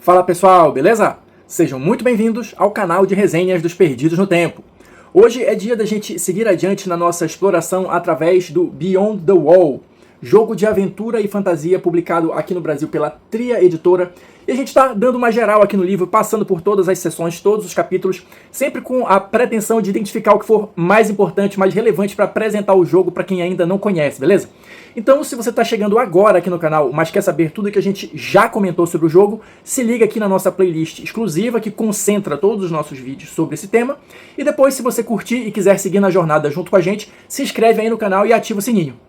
Fala pessoal, beleza? Sejam muito bem-vindos ao canal de resenhas dos Perdidos no Tempo. Hoje é dia da gente seguir adiante na nossa exploração através do Beyond the Wall, jogo de aventura e fantasia publicado aqui no Brasil pela Tria Editora. E a gente está dando uma geral aqui no livro, passando por todas as sessões, todos os capítulos, sempre com a pretensão de identificar o que for mais importante, mais relevante para apresentar o jogo para quem ainda não conhece, beleza? Então, se você está chegando agora aqui no canal, mas quer saber tudo que a gente já comentou sobre o jogo, se liga aqui na nossa playlist exclusiva que concentra todos os nossos vídeos sobre esse tema. E depois, se você curtir e quiser seguir na jornada junto com a gente, se inscreve aí no canal e ativa o sininho.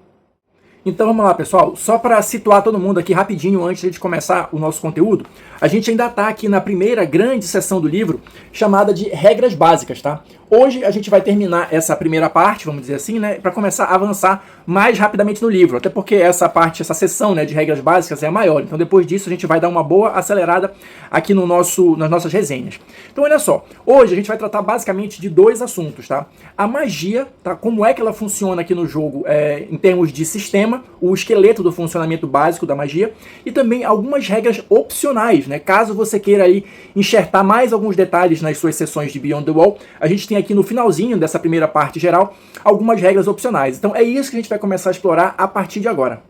Então vamos lá, pessoal, só para situar todo mundo aqui rapidinho antes de começar o nosso conteúdo, a gente ainda está aqui na primeira grande seção do livro, chamada de regras básicas, tá? Hoje a gente vai terminar essa primeira parte, vamos dizer assim, né, para começar a avançar mais rapidamente no livro, até porque essa parte, essa seção, né, de regras básicas é a maior, então depois disso a gente vai dar uma boa acelerada aqui no nas nossas resenhas. Então olha só, hoje a gente vai tratar basicamente de dois assuntos, tá? A magia, tá? Como é que ela funciona aqui no jogo em termos de sistema, o esqueleto do funcionamento básico da magia, e também algumas regras opcionais, né? Caso você queira aí enxertar mais alguns detalhes nas suas sessões de Beyond the Wall, a gente tem aqui no finalzinho dessa primeira parte geral algumas regras opcionais. Então é isso que a gente vai começar a explorar a partir de agora.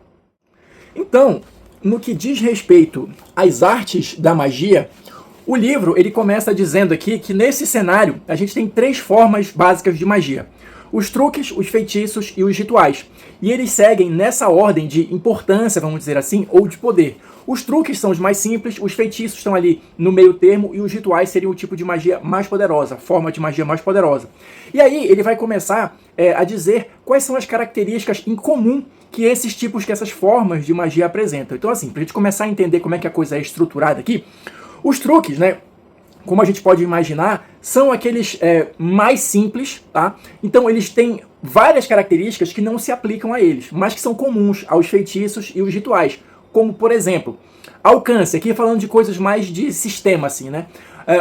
Então, no que diz respeito às artes da magia, o livro ele começa dizendo aqui que nesse cenário a gente tem três formas básicas de magia: os truques, os feitiços e os rituais. E eles seguem nessa ordem de importância, vamos dizer assim, ou de poder. Os truques são os mais simples, os feitiços estão ali no meio termo e os rituais seriam o tipo de magia mais poderosa, forma de magia mais poderosa. E aí ele vai começar a dizer quais são as características em comum que esses tipos, que essas formas de magia apresentam. Então assim, para a gente começar a entender como é que a coisa é estruturada aqui, os truques, né, como a gente pode imaginar, são aqueles mais simples, tá? Então eles têm várias características que não se aplicam a eles, mas que são comuns aos feitiços e os rituais. Como, por exemplo, alcance. Aqui falando de coisas mais de sistema, assim, né?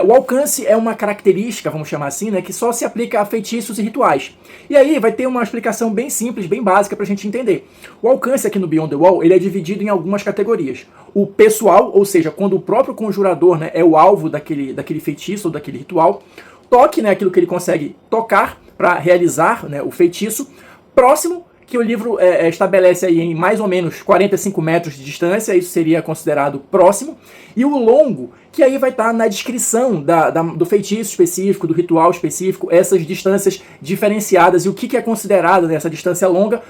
O alcance é uma característica, vamos chamar assim, né, que só se aplica a feitiços e rituais. E aí vai ter uma explicação bem simples, bem básica pra gente entender. O alcance aqui no Beyond the Wall, ele é dividido em algumas categorias. O pessoal, ou seja, quando o próprio conjurador, né, é o alvo daquele feitiço ou daquele ritual. Toque, né, aquilo que ele consegue tocar para realizar, né, o feitiço. Próximo, que o livro estabelece aí em mais ou menos 45 metros de distância, isso seria considerado próximo, e o longo, que aí vai estar na descrição do feitiço específico, do ritual específico, essas distâncias diferenciadas, e o que é considerado nessa distância longa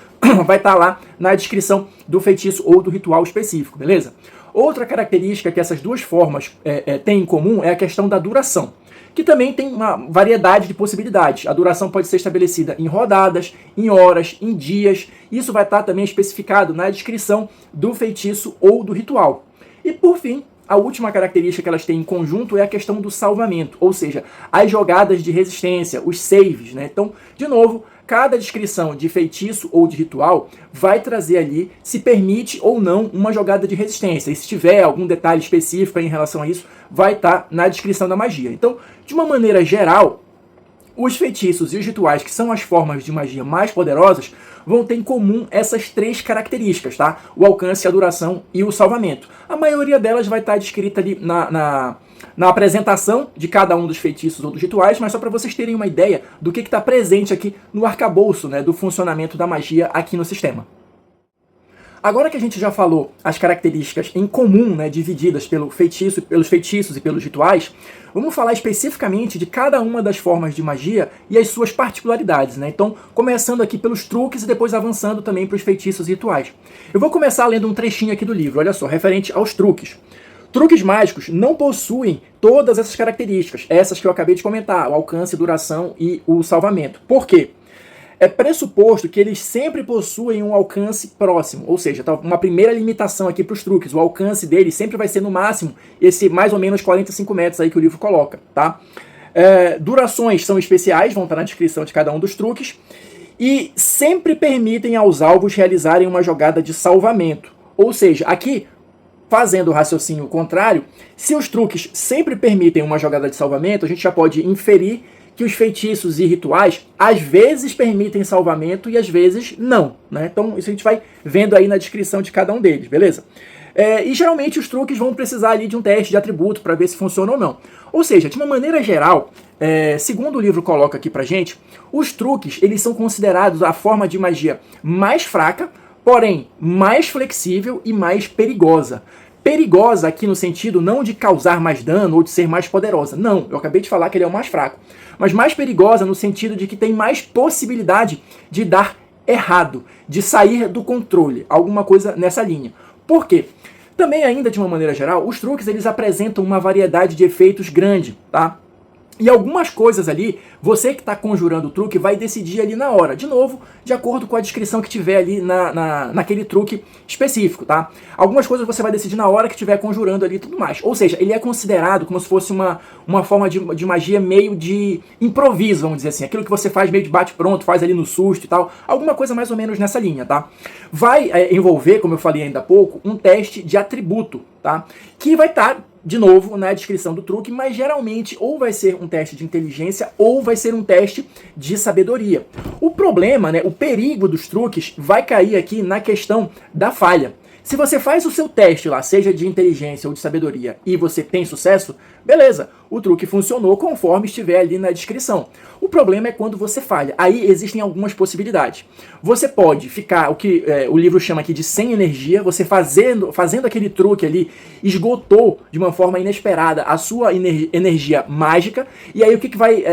vai estar lá na descrição do feitiço ou do ritual específico, beleza? Outra característica que essas duas formas têm em comum é a questão da duração, que também tem uma variedade de possibilidades. A duração pode ser estabelecida em rodadas, em horas, em dias. Isso vai estar também especificado na descrição do feitiço ou do ritual. E por fim, a última característica que elas têm em conjunto é a questão do salvamento, ou seja, as jogadas de resistência, os saves, né? Então, de novo, cada descrição de feitiço ou de ritual vai trazer ali se permite ou não uma jogada de resistência. E se tiver algum detalhe específico em relação a isso, vai estar na descrição da magia. Então, de uma maneira geral, os feitiços e os rituais, que são as formas de magia mais poderosas, vão ter em comum essas três características, tá? O alcance, a duração e o salvamento. A maioria delas vai estar descrita ali na apresentação de cada um dos feitiços ou dos rituais, mas só para vocês terem uma ideia do que está presente aqui no arcabouço, né, do funcionamento da magia aqui no sistema. Agora que a gente já falou as características em comum, né, divididas pelos feitiços e pelos rituais, vamos falar especificamente de cada uma das formas de magia e as suas particularidades, né? Então, começando aqui pelos truques e depois avançando também para os feitiços e rituais. Eu vou começar lendo um trechinho aqui do livro, olha só, referente aos truques. Truques mágicos não possuem todas essas características, essas que eu acabei de comentar, o alcance, duração e o salvamento. Por quê? É pressuposto que eles sempre possuem um alcance próximo, ou seja, tá uma primeira limitação aqui para os truques, o alcance deles sempre vai ser no máximo esse mais ou menos 45 metros aí que o livro coloca, tá? Durações são especiais, vão estar na descrição de cada um dos truques, e sempre permitem aos alvos realizarem uma jogada de salvamento, ou seja, aqui fazendo o raciocínio contrário, se os truques sempre permitem uma jogada de salvamento, a gente já pode inferir que os feitiços e rituais às vezes permitem salvamento e às vezes não, né? Então isso a gente vai vendo aí na descrição de cada um deles, beleza? E geralmente os truques vão precisar ali de um teste de atributo para ver se funciona ou não. Ou seja, de uma maneira geral, segundo o livro coloca aqui pra gente, os truques eles são considerados a forma de magia mais fraca, porém mais flexível e mais perigosa. Perigosa aqui no sentido não de causar mais dano ou de ser mais poderosa. Não, eu acabei de falar que ele é o mais fraco. Mas mais perigosa no sentido de que tem mais possibilidade de dar errado, de sair do controle, alguma coisa nessa linha. Por quê? Também ainda de uma maneira geral, os truques eles apresentam uma variedade de efeitos grande, tá? E algumas coisas ali, você que está conjurando o truque vai decidir ali na hora. De novo, de acordo com a descrição que tiver ali naquele truque específico, tá? Algumas coisas você vai decidir na hora que estiver conjurando ali e tudo mais. Ou seja, ele é considerado como se fosse uma forma de magia meio de improviso, vamos dizer assim. Aquilo que você faz meio de bate-pronto, faz ali no susto e tal. Alguma coisa mais ou menos nessa linha, tá? Vai envolver, como eu falei ainda há pouco, um teste de atributo, tá? Que vai estar de novo, na descrição do truque, mas geralmente ou vai ser um teste de inteligência ou vai ser um teste de sabedoria. O problema, né, o perigo dos truques vai cair aqui na questão da falha. Se você faz o seu teste lá, seja de inteligência ou de sabedoria, e você tem sucesso, beleza, o truque funcionou conforme estiver ali na descrição. O problema é quando você falha. Aí existem algumas possibilidades. Você pode ficar, o que o livro chama aqui de sem energia, você fazendo aquele truque ali, esgotou de uma forma inesperada a sua energia mágica, e aí o que vai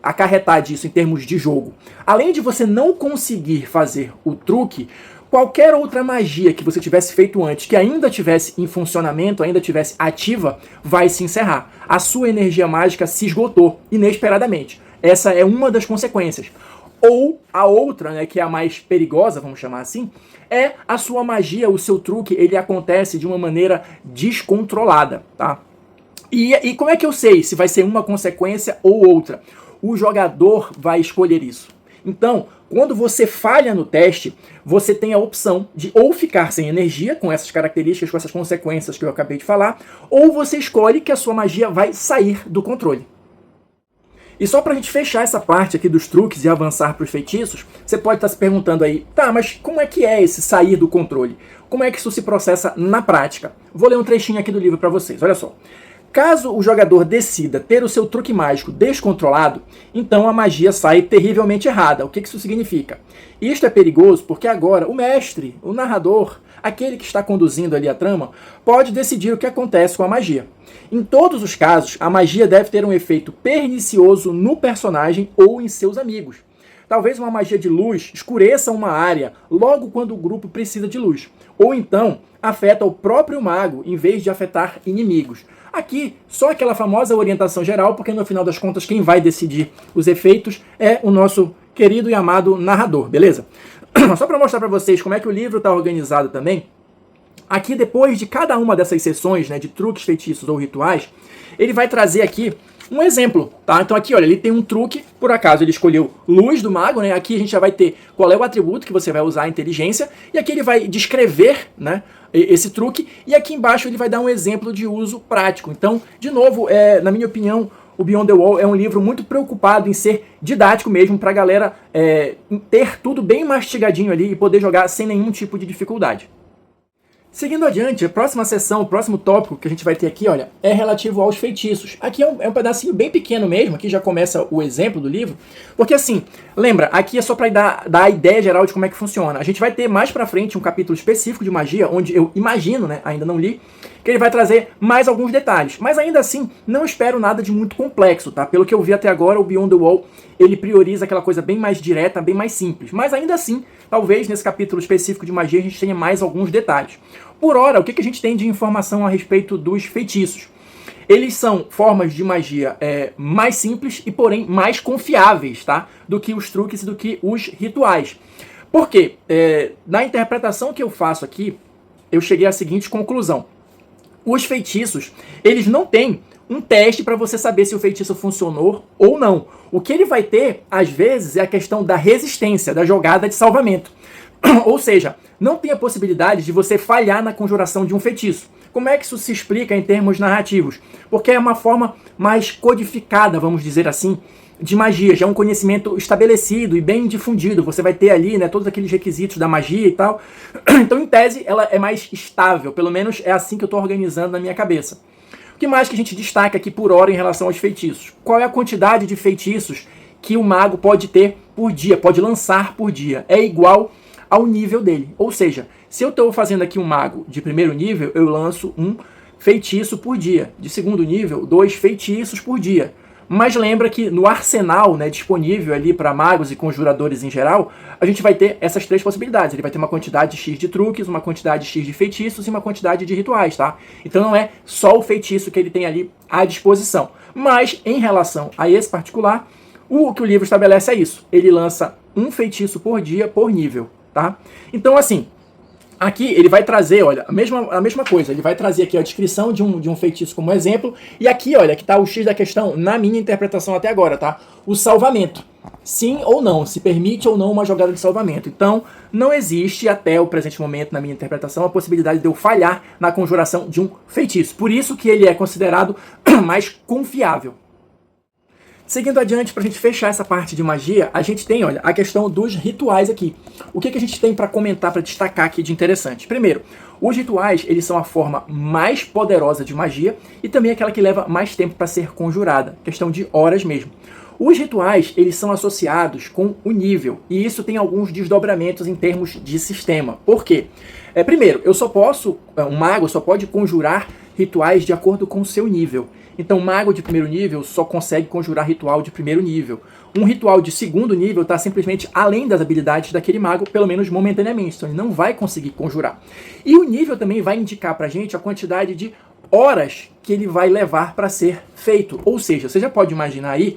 acarretar disso em termos de jogo? Além de você não conseguir fazer o truque, qualquer outra magia que você tivesse feito antes, que ainda tivesse em funcionamento, ainda tivesse ativa, vai se encerrar. A sua energia mágica se esgotou inesperadamente. Essa é uma das consequências. Ou a outra, né, que é a mais perigosa, vamos chamar assim, é a sua magia, o seu truque, ele acontece de uma maneira descontrolada, tá? E como é que eu sei se vai ser uma consequência ou outra? O jogador vai escolher isso. Então, quando você falha no teste, você tem a opção de ou ficar sem energia, com essas características, com essas consequências que eu acabei de falar, ou você escolhe que a sua magia vai sair do controle. E só pra gente fechar essa parte aqui dos truques e avançar para os feitiços, você pode estar se perguntando aí, tá, mas como é que é esse sair do controle? Como é que isso se processa na prática? Vou ler um trechinho aqui do livro para vocês, olha só. Caso o jogador decida ter o seu truque mágico descontrolado, então a magia sai terrivelmente errada. O que isso significa? Isto é perigoso porque agora o mestre, o narrador, aquele que está conduzindo ali a trama, pode decidir o que acontece com a magia. Em todos os casos, a magia deve ter um efeito pernicioso no personagem ou em seus amigos. Talvez uma magia de luz escureça uma área logo quando o grupo precisa de luz. Ou então, afeta o próprio mago em vez de afetar inimigos. Aqui, só aquela famosa orientação geral, porque no final das contas quem vai decidir os efeitos é o nosso querido e amado narrador, beleza? Só para mostrar para vocês como é que o livro está organizado também, aqui depois de cada uma dessas sessões, né, de truques, feitiços ou rituais, ele vai trazer aqui um exemplo, tá? Então aqui, olha, ele tem um truque, por acaso ele escolheu luz do mago, né? Aqui a gente já vai ter qual é o atributo que você vai usar, a inteligência, e aqui ele vai descrever, né, esse truque, e aqui embaixo ele vai dar um exemplo de uso prático. Então, de novo, na minha opinião, o Beyond the Wall é um livro muito preocupado em ser didático mesmo, pra galera ter tudo bem mastigadinho ali e poder jogar sem nenhum tipo de dificuldade. Seguindo adiante, a próxima sessão, o próximo tópico que a gente vai ter aqui, olha, é relativo aos feitiços. Aqui é um pedacinho bem pequeno mesmo, aqui já começa o exemplo do livro, porque assim, lembra, aqui é só para dar a ideia geral de como é que funciona. A gente vai ter mais pra frente um capítulo específico de magia, onde eu imagino, né, ainda não li, que ele vai trazer mais alguns detalhes. Mas ainda assim, não espero nada de muito complexo, tá? Pelo que eu vi até agora, o Beyond the Wall, ele prioriza aquela coisa bem mais direta, bem mais simples. Mas ainda assim, talvez nesse capítulo específico de magia a gente tenha mais alguns detalhes. Por ora, o que a gente tem de informação a respeito dos feitiços? Eles são formas de magia mais simples e, porém, mais confiáveis, tá? Do que os truques e do que os rituais. Por quê? Na interpretação que eu faço aqui, eu cheguei à seguinte conclusão. Os feitiços, eles não têm um teste para você saber se o feitiço funcionou ou não. O que ele vai ter, às vezes, é a questão da resistência, da jogada de salvamento. Ou seja, não tem a possibilidade de você falhar na conjuração de um feitiço. Como é que isso se explica em termos narrativos? Porque é uma forma mais codificada, vamos dizer assim, de magia. Já é um conhecimento estabelecido e bem difundido. Você vai ter ali, né, todos aqueles requisitos da magia e tal. Então, em tese, ela é mais estável. Pelo menos é assim que eu estou organizando na minha cabeça. O que mais que a gente destaca aqui por hora em relação aos feitiços? Qual é a quantidade de feitiços que o mago pode ter por dia, pode lançar por dia? É igual ao nível dele. Ou seja, se eu estou fazendo aqui um mago de primeiro nível, eu lanço um feitiço por dia. De segundo nível, 2 feitiços por dia. Mas lembra que no arsenal, né, disponível ali para magos e conjuradores em geral, a gente vai ter essas 3 possibilidades. Ele vai ter uma quantidade X de truques, uma quantidade X de feitiços e uma quantidade de rituais, tá? Então não é só o feitiço que ele tem ali à disposição. Mas em relação a esse particular, o que o livro estabelece é isso. Ele lança um feitiço por dia por nível, tá? Então assim, aqui ele vai trazer, olha, a mesma coisa. Ele vai trazer aqui a descrição de um feitiço como exemplo. E aqui, olha, que está o X da questão na minha interpretação até agora, tá? O salvamento. Sim ou não, se permite ou não uma jogada de salvamento. Então, não existe até o presente momento, na minha interpretação, a possibilidade de eu falhar na conjuração de um feitiço. Por isso que ele é considerado mais confiável. Seguindo adiante, para a gente fechar essa parte de magia, a gente tem, olha, a questão dos rituais aqui. O que a gente tem para comentar, para destacar aqui de interessante? Primeiro, os rituais, eles são a forma mais poderosa de magia e também aquela que leva mais tempo para ser conjurada, questão de horas mesmo. Os rituais, eles são associados com o nível, e isso tem alguns desdobramentos em termos de sistema. Por quê? Primeiro, um mago só pode conjurar rituais de acordo com o seu nível. Então, um mago de primeiro nível só consegue conjurar ritual de primeiro nível. Um ritual de segundo nível está simplesmente além das habilidades daquele mago, pelo menos momentaneamente. Então, ele não vai conseguir conjurar. E o nível também vai indicar para a gente a quantidade de horas que ele vai levar para ser feito. Ou seja, você já pode imaginar aí,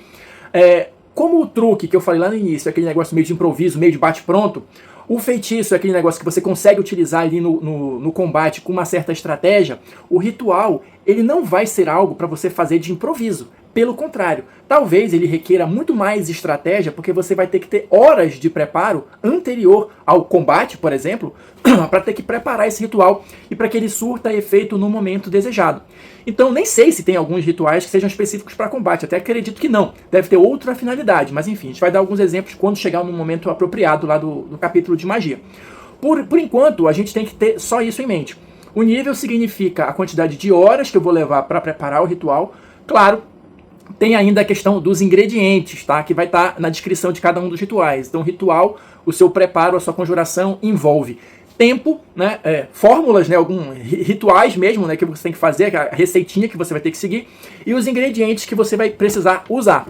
como o truque que eu falei lá no início, aquele negócio meio de improviso, meio de bate-pronto, o feitiço é aquele negócio que você consegue utilizar ali no combate com uma certa estratégia. O ritual, ele não vai ser algo para você fazer de improviso. Pelo contrário, talvez ele requeira muito mais estratégia, porque você vai ter que ter horas de preparo anterior ao combate, por exemplo, para ter que preparar esse ritual e para que ele surta efeito no momento desejado. Então, nem sei se tem alguns rituais que sejam específicos para combate, até acredito que não. Deve ter outra finalidade, mas enfim, a gente vai dar alguns exemplos quando chegar no momento apropriado lá do capítulo de magia. Por enquanto, a gente tem que ter só isso em mente. O nível significa a quantidade de horas que eu vou levar para preparar o ritual. Claro, tem ainda a questão dos ingredientes, tá? Que vai estar na descrição de cada um dos rituais. Então, o ritual, o seu preparo, a sua conjuração envolve tempo, né? Fórmulas, né? Alguns rituais mesmo, né? Que você tem que fazer, a receitinha que você vai ter que seguir, e os ingredientes que você vai precisar usar.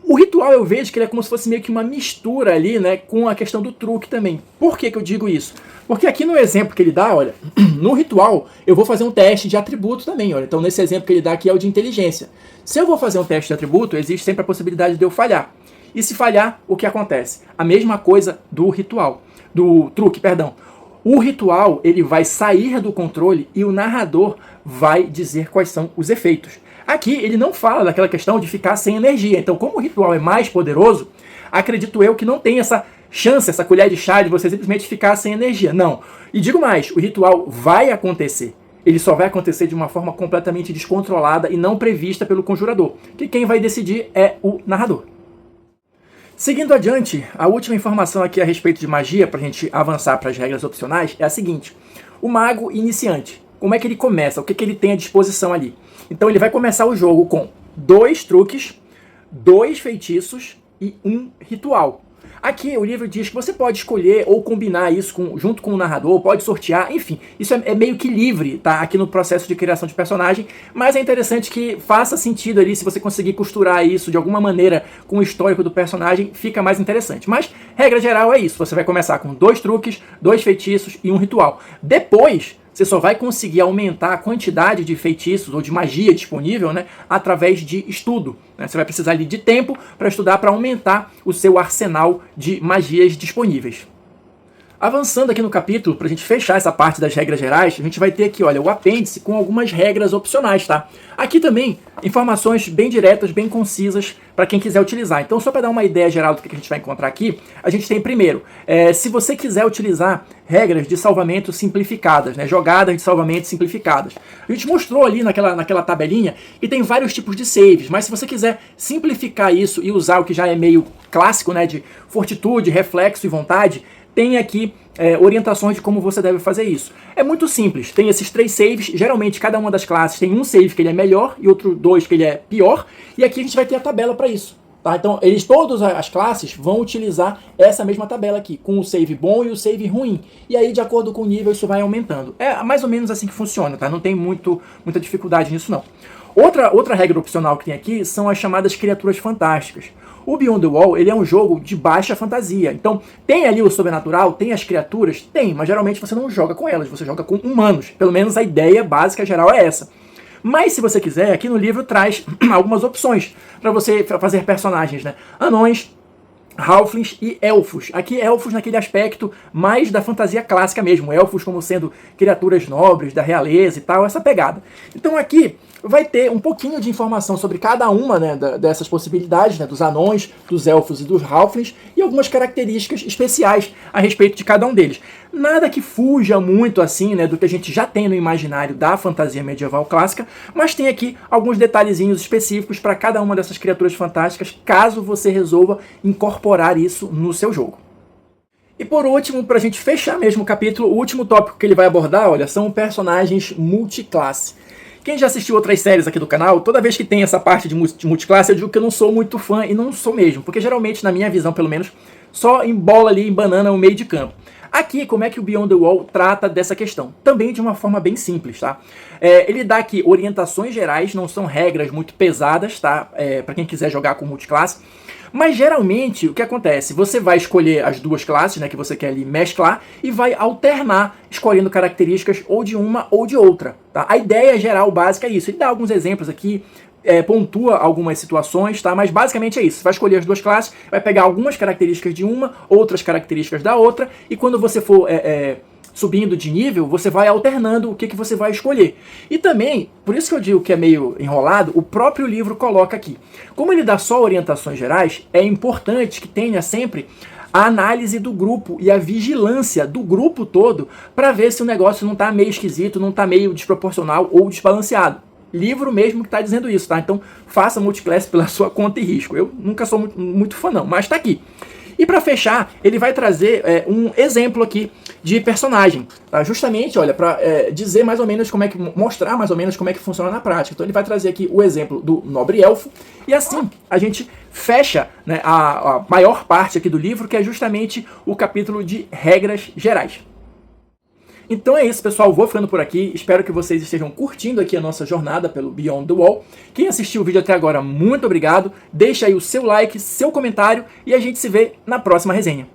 O ritual eu vejo que ele é como se fosse meio que uma mistura ali, né? Com a questão do truque também. Por que eu digo isso? Porque aqui no exemplo que ele dá, olha, no ritual eu vou fazer um teste de atributo também, olha. Então nesse exemplo que ele dá aqui é o de inteligência. Se eu vou fazer um teste de atributo, existe sempre a possibilidade de eu falhar. E se falhar, o que acontece? A mesma coisa do ritual, do truque, perdão. O ritual, ele vai sair do controle e o narrador vai dizer quais são os efeitos. Aqui ele não fala daquela questão de ficar sem energia. Então, como o ritual é mais poderoso, acredito eu que não tem essa chance, essa colher de chá de você simplesmente ficar sem energia. Não. E digo mais, o ritual vai acontecer. Ele só vai acontecer de uma forma completamente descontrolada e não prevista pelo conjurador. Que quem vai decidir é o narrador. Seguindo adiante, a última informação aqui a respeito de magia, para a gente avançar para as regras opcionais, é a seguinte. O mago iniciante, como é que ele começa? O que ele tem à disposição ali? Então ele vai começar o jogo com 2 truques, 2 feitiços e 1 ritual. Aqui o livro diz que você pode escolher ou combinar isso junto com o narrador, pode sortear, enfim, isso é meio que livre, tá? Aqui no processo de criação de personagem, mas é interessante que faça sentido ali, se você conseguir costurar isso de alguma maneira com o histórico do personagem, fica mais interessante. Mas, regra geral é isso, você vai começar com 2 truques, 2 feitiços e 1 ritual. Depois, você só vai conseguir aumentar a quantidade de feitiços ou de magia disponível, né, através de estudo. Né? Você vai precisar ali de tempo para estudar, para aumentar o seu arsenal de magias disponíveis. Avançando aqui no capítulo, para a gente fechar essa parte das regras gerais, a gente vai ter aqui, olha, o apêndice com algumas regras opcionais, tá? Aqui também, informações bem diretas, bem concisas, para quem quiser utilizar. Então, só para dar uma ideia geral do que a gente vai encontrar aqui, a gente tem primeiro, se você quiser utilizar regras de salvamento simplificadas, né? Jogadas de salvamento simplificadas. A gente mostrou ali naquela tabelinha que tem vários tipos de saves, mas se você quiser simplificar isso e usar o que já é meio clássico, né, de fortitude, reflexo e vontade, tem aqui orientações de como você deve fazer isso. É muito simples, tem esses 3 saves, geralmente cada uma das classes tem um save que ele é melhor e outro 2 que ele é pior, e aqui a gente vai ter a tabela para isso. Tá? Então, todas as classes vão utilizar essa mesma tabela aqui, com o save bom e o save ruim. E aí, de acordo com o nível, isso vai aumentando. É mais ou menos assim que funciona, tá? Não tem muita dificuldade nisso, não. Outra regra opcional que tem aqui são as chamadas criaturas fantásticas. O Beyond the Wall, ele é um jogo de baixa fantasia. Então, tem ali o sobrenatural, tem as criaturas? Tem, mas geralmente você não joga com elas, você joga com humanos. Pelo menos a ideia básica geral é essa. Mas se você quiser, aqui no livro traz algumas opções para você fazer personagens, né? Anões, halflings e elfos. Aqui elfos naquele aspecto mais da fantasia clássica mesmo. Elfos como sendo criaturas nobres, da realeza e tal, essa pegada. Então aqui vai ter um pouquinho de informação sobre cada uma, né, dessas possibilidades, né, dos anões, dos elfos e dos halflings, e algumas características especiais a respeito de cada um deles. Nada que fuja muito assim, né, do que a gente já tem no imaginário da fantasia medieval clássica, mas tem aqui alguns detalhezinhos específicos para cada uma dessas criaturas fantásticas, caso você resolva incorporar isso no seu jogo. E por último, para a gente fechar mesmo o capítulo, o último tópico que ele vai abordar, olha, são personagens multiclasse. Quem já assistiu outras séries aqui do canal, toda vez que tem essa parte de multiclasse, eu digo que eu não sou muito fã, e não sou mesmo, porque geralmente, na minha visão pelo menos, só embola ali, embanana o meio de campo. Aqui, como é que o Beyond the Wall trata dessa questão? Também de uma forma bem simples, tá? Ele dá aqui orientações gerais, não são regras muito pesadas, tá? Para quem quiser jogar com multiclasse. Mas geralmente o que acontece? Você vai escolher as duas classes, né, que você quer ali mesclar, e vai alternar, escolhendo características ou de uma ou de outra. Tá? A ideia geral básica é isso. Ele dá alguns exemplos aqui, pontua algumas situações, tá? Mas basicamente é isso. Você vai escolher as duas classes, vai pegar algumas características de uma, outras características da outra, e quando você for subindo de nível, você vai alternando o que você vai escolher. E também, por isso que eu digo que é meio enrolado, o próprio livro coloca aqui. Como ele dá só orientações gerais, é importante que tenha sempre a análise do grupo e a vigilância do grupo todo para ver se o negócio não está meio esquisito, não está meio desproporcional ou desbalanceado. Livro mesmo que está dizendo isso, tá? Então faça multiclass pela sua conta e risco. Eu nunca sou muito fã não, mas está aqui. E para fechar, ele vai trazer um exemplo aqui de personagem, tá? Justamente, olha, para dizer mais ou menos como é que, mostrar mais ou menos como é que funciona na prática. Então ele vai trazer aqui o exemplo do nobre elfo, e assim a gente fecha, né, a maior parte aqui do livro, que é justamente o capítulo de regras gerais. Então é isso, pessoal, vou ficando por aqui, espero que vocês estejam curtindo aqui a nossa jornada pelo Beyond the Wall. Quem assistiu o vídeo até agora, muito obrigado, deixa aí o seu like, seu comentário, e a gente se vê na próxima resenha.